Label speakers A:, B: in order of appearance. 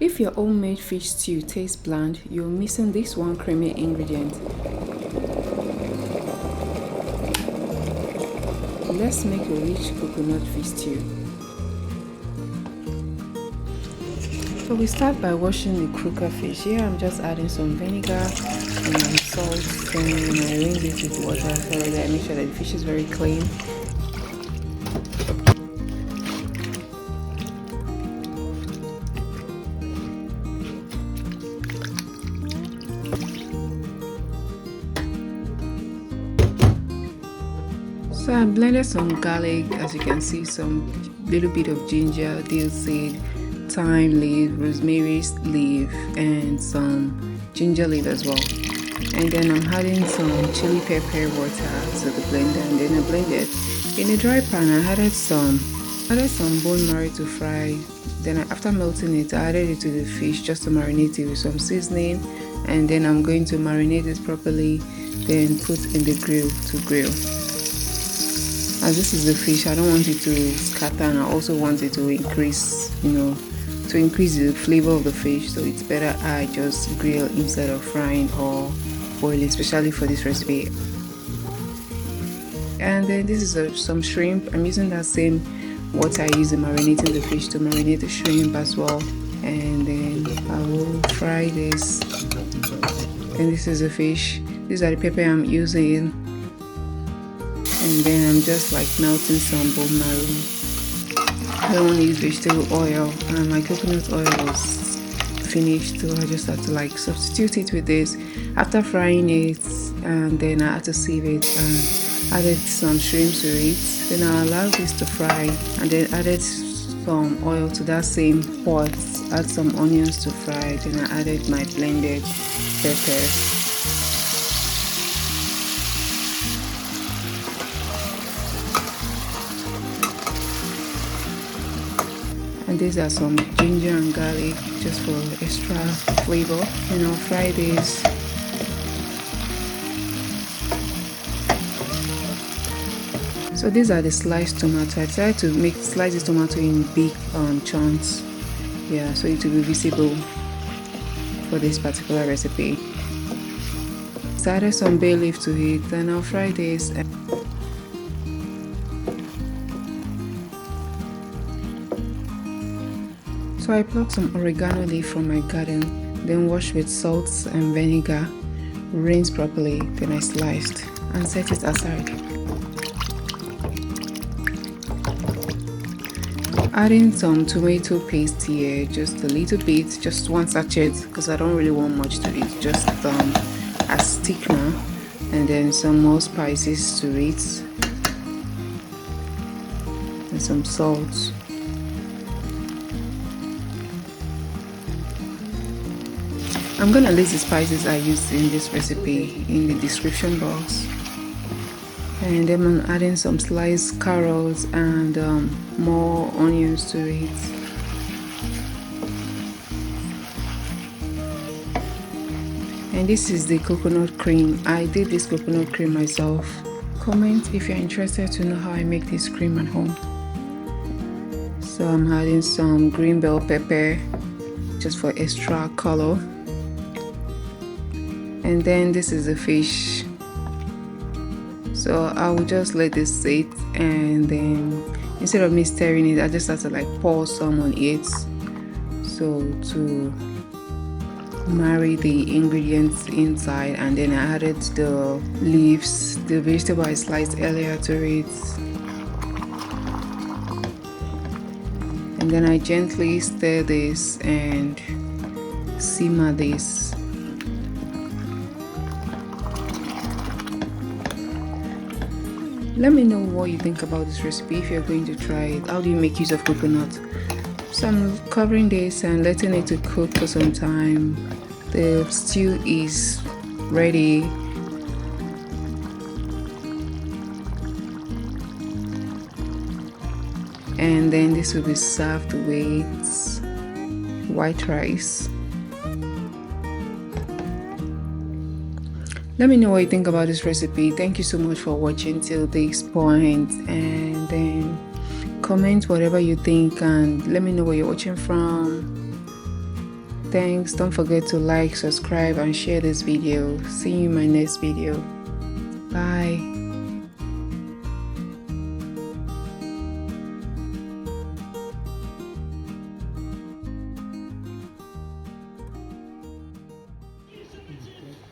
A: If your homemade fish stew tastes bland, you're missing this one creamy ingredient. Let's make a rich coconut fish stew. So we start by washing the croaker fish. Here I'm just adding some vinegar and salt, then I rinse it with water so that I make sure that the fish is very clean. So I blended some garlic, as you can see, some little bit of ginger, dill seed, thyme leaf, rosemary leaf, and some ginger leaf as well. And then I'm adding some chili pepper water to the blender, and then I blended. In a dry pan, I added some bone marrow to fry. Then after melting it, I added it to the fish just to marinate it with some seasoning, and then I'm going to marinate it properly, then put in the grill to grill. As this is the fish, I don't want it to scatter, and I also want it to increase, to increase the flavor of the fish. So it's better I just grill instead of frying or boiling, especially for this recipe. And then this is some shrimp. I'm using that same water I use in marinating the fish to marinate the shrimp as well. And then I will fry this. And this is the fish. These are the pepper I'm using. And then I'm just like melting some bone marrow. I don't want to use vegetable oil, and my coconut oil was finished, so I just had to like substitute it with this. After frying it, and then I had to sieve it and added some shrimp to it. Then I allowed this to fry, and then added some oil to that same pot. Add some onions to fry. Then I added my blended pepper. And these are some ginger and garlic just for extra flavor. And I'll fry this. So these are the sliced tomato. I tried to slice this tomato in big chunks. Yeah, so it will be visible for this particular recipe. So I added some bay leaf to it, and I'll fry this. So I plucked some oregano leaf from my garden, then washed with salt and vinegar, rinsed properly, then I sliced and set it aside. Adding some tomato paste here, just a little bit, just one sachet, because I don't really want much to it, just as thickener, and then some more spices to it, and some salt. I'm gonna list the spices I used in this recipe in the description box. And then I'm adding some sliced carrots and more onions to it. And this is the coconut cream. I did this coconut cream myself. Comment if you're interested to know how I make this cream at home. So I'm adding some green bell pepper just for extra color. And then this is the fish. So I will just let this sit, and then instead of me stirring it, I just have to like pour some on it, so to marry the ingredients inside. And then I added the leaves, the vegetable I sliced earlier to it, and then I gently stir this and simmer this. Let me know what you think about this recipe if you're going to try it. How do you make use of coconut? So I'm covering this and letting it to cook for some time. The stew is ready. And then this will be served with white rice. Let me know what you think about this recipe. Thank you so much for watching till this point, and then comment whatever you think and let me know where you're watching from. Thanks. Don't forget to like, subscribe, and share this video. See you in my next video. Bye.